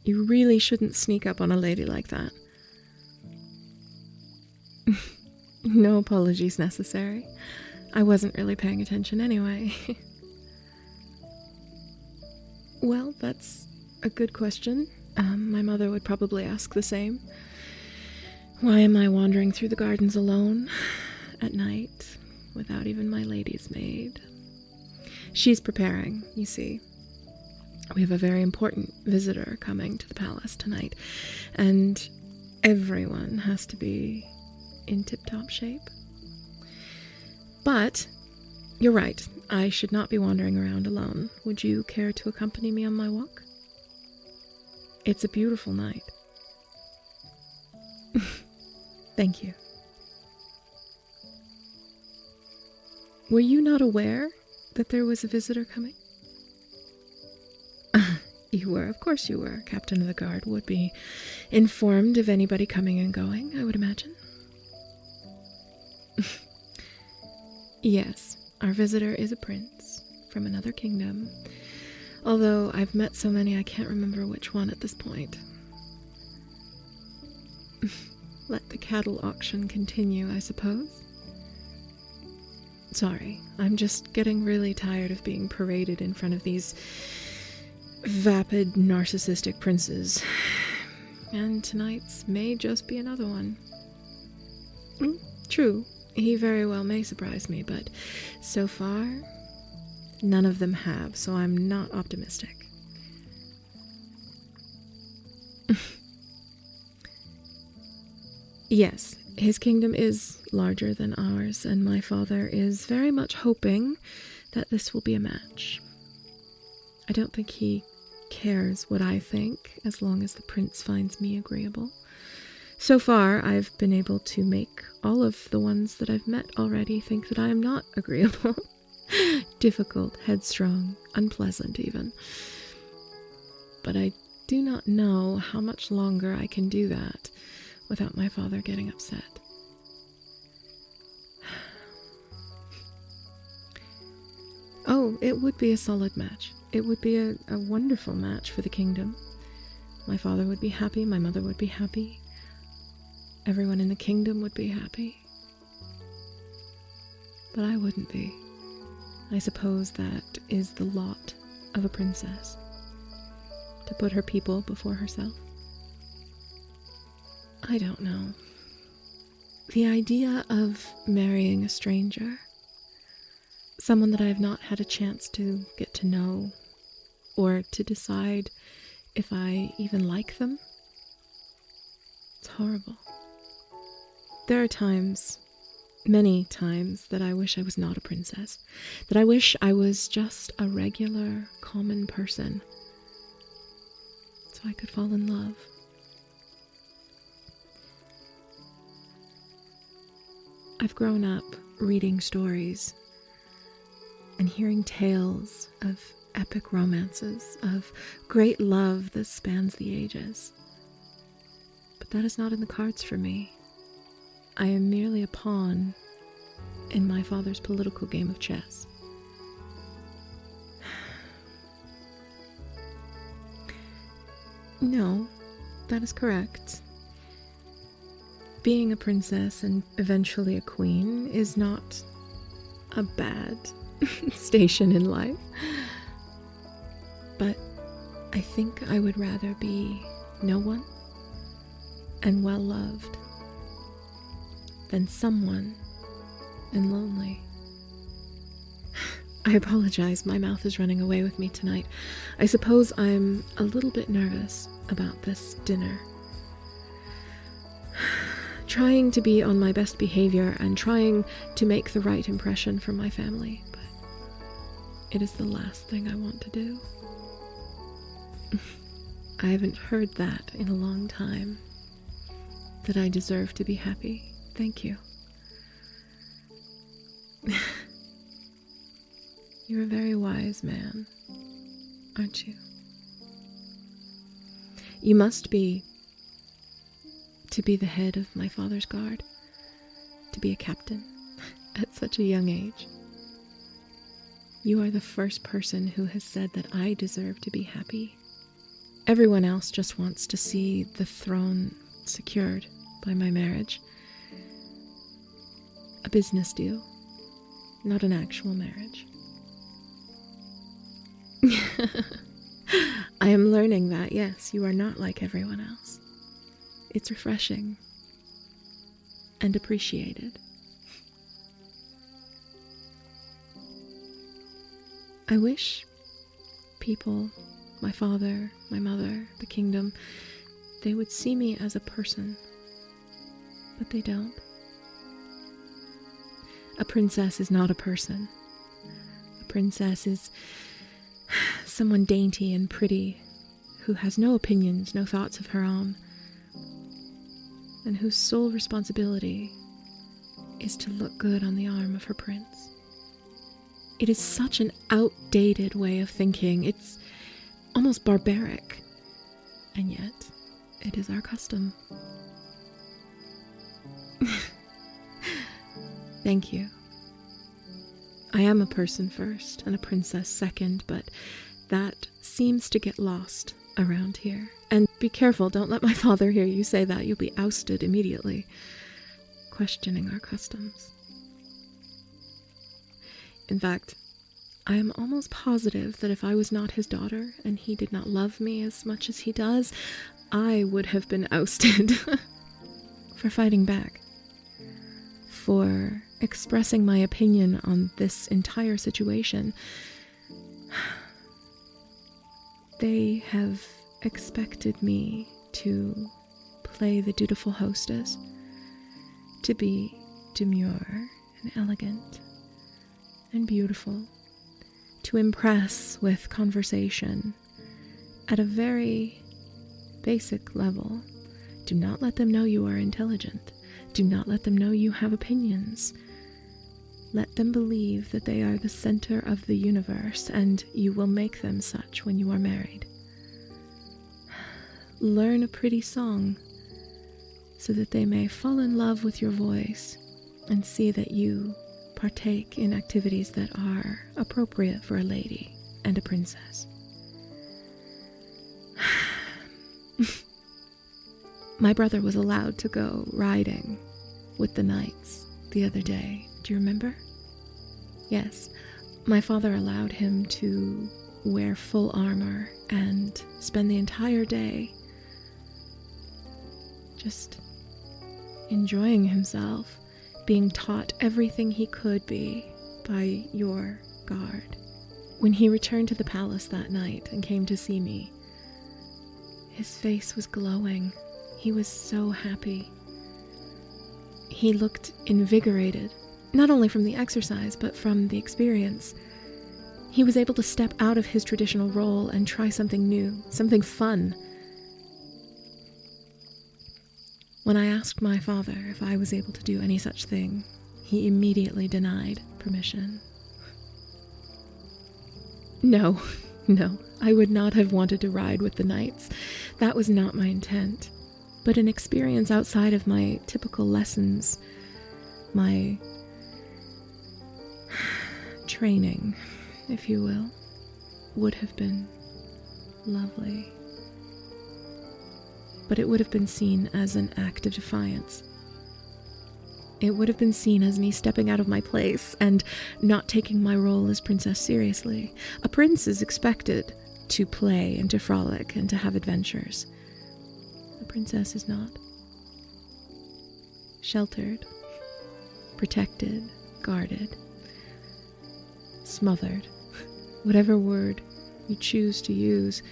You really shouldn't sneak up on a lady like that. No apologies necessary. I wasn't really paying attention anyway. Well, that's a good question. My mother would probably ask the same. Why am I wandering through the gardens alone at night without even my lady's maid? She's preparing, you see. We have a very important visitor coming to the palace tonight, and everyone has to be in tip-top shape. But you're right, I should not be wandering around alone. Would you care to accompany me on my walk? It's a beautiful night. Thank you. Were you not aware that there was a visitor coming? You were, of course you were. Captain of the Guard would be informed of anybody coming and going, I would imagine. Yes, our visitor is a prince from another kingdom, although I've met so many I can't remember which one at this point. Let the cattle auction continue, I suppose. Sorry, I'm just getting really tired of being paraded in front of these vapid, narcissistic princes. And tonight's may just be another one. True, he very well may surprise me, but so far, none of them have, so I'm not optimistic. Yes, his kingdom is larger than ours, and my father is very much hoping that this will be a match. I don't think he cares what I think, as long as the prince finds me agreeable. So far, I've been able to make all of the ones that I've met already think that I am not agreeable. Difficult, headstrong, unpleasant even. But I do not know how much longer I can do that without my father getting upset. Oh, it would be a solid match. It would be a wonderful match for the kingdom. My father would be happy, my mother would be happy. Everyone in the kingdom would be happy. But I wouldn't be. I suppose that is the lot of a princess, to put her people before herself. I don't know. The idea of marrying a stranger, someone that I have not had a chance to get to know, or to decide if I even like them, it's horrible. There are times, many times, that I wish I was not a princess, that I wish I was just a regular, common person, so I could fall in love. I've grown up reading stories and hearing tales of epic romances, of great love that spans the ages. But that is not in the cards for me. I am merely a pawn in my father's political game of chess. No, that is correct. Being a princess and eventually a queen is not a bad station in life. But I think I would rather be no one and well loved than someone and lonely. I apologize, my mouth is running away with me tonight. I suppose I'm a little bit nervous about this dinner. Trying to be on my best behavior and trying to make the right impression for my family, but it is the last thing I want to do. I haven't heard that in a long time, that I deserve to be happy. Thank you. You're a very wise man, aren't you? You must be to be the head of my father's guard, to be a captain at such a young age. You are the first person who has said that I deserve to be happy. Everyone else just wants to see the throne secured by my marriage. A business deal, not an actual marriage. I am learning that, yes, you are not like everyone else. It's refreshing and appreciated. I wish people, my father, my mother, the kingdom, they would see me as a person, but they don't. A princess is not a person. A princess is someone dainty and pretty, who has no opinions, no thoughts of her own, and whose sole responsibility is to look good on the arm of her prince. It is such an outdated way of thinking. It's almost barbaric, and yet it is our custom. Thank you. I am a person first and a princess second, but that seems to get lost around here. And be careful, don't let my father hear you say that. You'll be ousted immediately, questioning our customs. In fact, I am almost positive that if I was not his daughter and he did not love me as much as he does, I would have been ousted for fighting back, for expressing my opinion on this entire situation. They have expected me to play the dutiful hostess, to be demure and elegant and beautiful, to impress with conversation at a very basic level. Do not let them know you are intelligent. Do not let them know you have opinions. Let them believe that they are the center of the universe, and you will make them such when you are married. Learn a pretty song so that they may fall in love with your voice and see that you partake in activities that are appropriate for a lady and a princess. My brother was allowed to go riding with the knights the other day. Do you remember? Yes, my father allowed him to wear full armor and spend the entire day just enjoying himself, being taught everything he could be by your guard. When he returned to the palace that night and came to see me, his face was glowing. He was so happy. He looked invigorated, not only from the exercise, but from the experience. He was able to step out of his traditional role and try something new, something fun. When I asked my father if I was able to do any such thing, he immediately denied permission. No, I would not have wanted to ride with the knights. That was not my intent. But an experience outside of my typical lessons, my training, if you will, would have been lovely. But it would have been seen as an act of defiance. It would have been seen as me stepping out of my place and not taking my role as princess seriously. A prince is expected to play and to frolic and to have adventures. A princess is not. Sheltered, protected, guarded, smothered, whatever word you choose to use,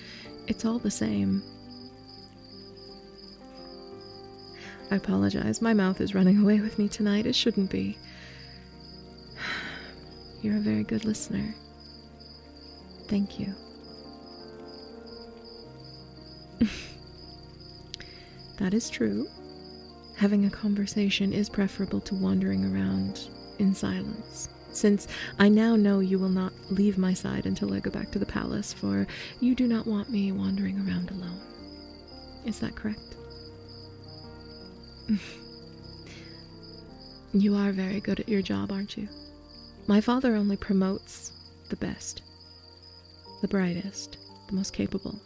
it's all the same. I apologize, my mouth is running away with me tonight. It shouldn't be. You're a very good listener. Thank you. That is true. Having a conversation is preferable to wandering around in silence, since I now know you will not leave my side until I go back to the palace, for you do not want me wandering around alone. Is that correct? You are very good at your job, aren't you? My father only promotes the best, the brightest, the most capable.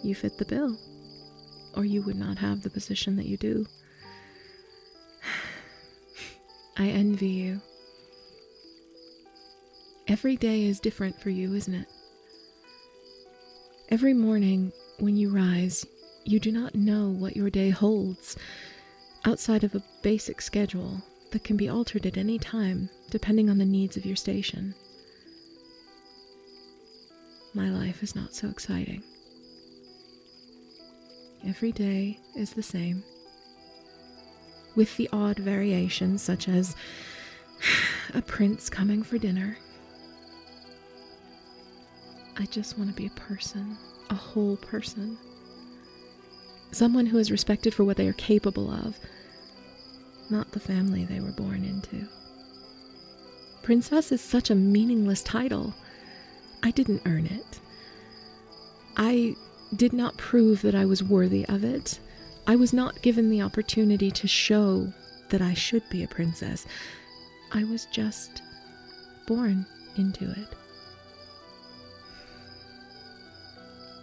You fit the bill, or you would not have the position that you do. I envy you. Every day is different for you, isn't it? Every morning when you rise, you do not know what your day holds outside of a basic schedule that can be altered at any time depending on the needs of your station. My life is not so exciting. Every day is the same, with the odd variations such as a prince coming for dinner. I just want to be a person, a whole person. Someone who is respected for what they are capable of, not the family they were born into. Princess is such a meaningless title. I didn't earn it. I did not prove that I was worthy of it. I was not given the opportunity to show that I should be a princess. I was just born into it.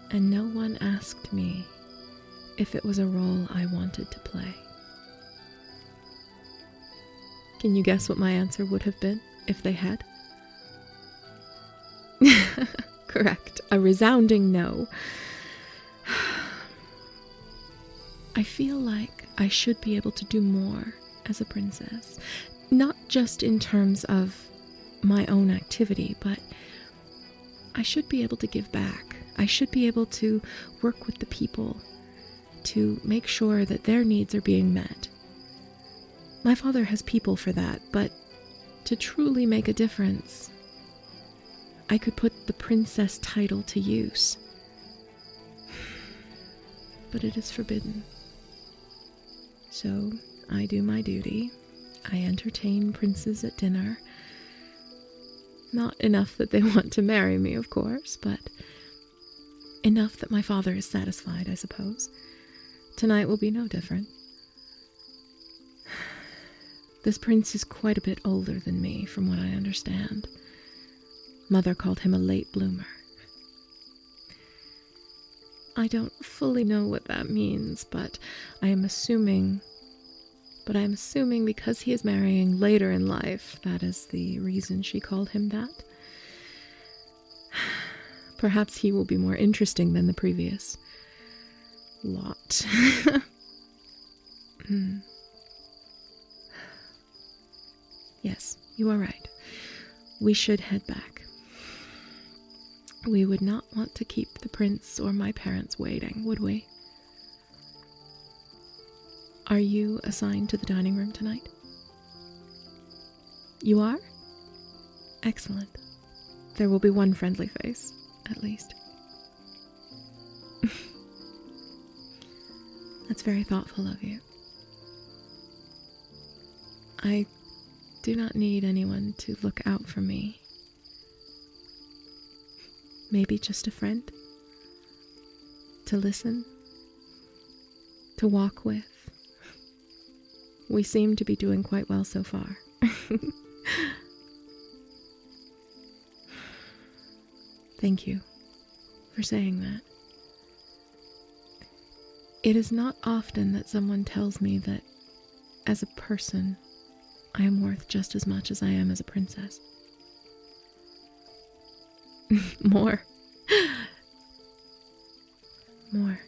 And no one asked me if it was a role I wanted to play. Can you guess what my answer would have been if they had? Correct. A resounding no. I feel like I should be able to do more as a princess. Not just in terms of my own activity, but I should be able to give back. I should be able to work with the people to make sure that their needs are being met. My father has people for that, but to truly make a difference, I could put the princess title to use. But it is forbidden. So I do my duty. I entertain princes at dinner. Not enough that they want to marry me, of course, but enough that my father is satisfied, I suppose. Tonight will be no different. This prince is quite a bit older than me, from what I understand. Mother called him a late bloomer. I don't fully know what that means, but I am assuming because he is marrying later in life, that is the reason she called him that. Perhaps he will be more interesting than the previous lot. Yes, you are right. We should head back. We would not want to keep the prince or my parents waiting, would we? Are you assigned to the dining room tonight? You are? Excellent. There will be one friendly face, at least. That's very thoughtful of you. I do not need anyone to look out for me. Maybe just a friend? To listen? To walk with? We seem to be doing quite well so far. Thank you for saying that. It is not often that someone tells me that, as a person, I am worth just as much as I am as a princess. More. More.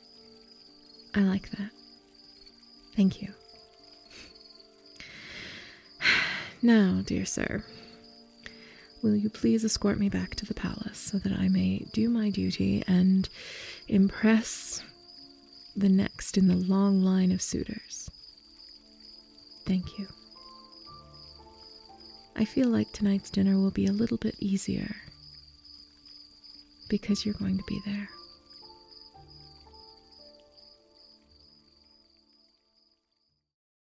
I like that. Thank you. Now, dear sir, will you please escort me back to the palace so that I may do my duty and impress the next in the long line of suitors? Thank you. I feel like tonight's dinner will be a little bit easier because you're going to be there.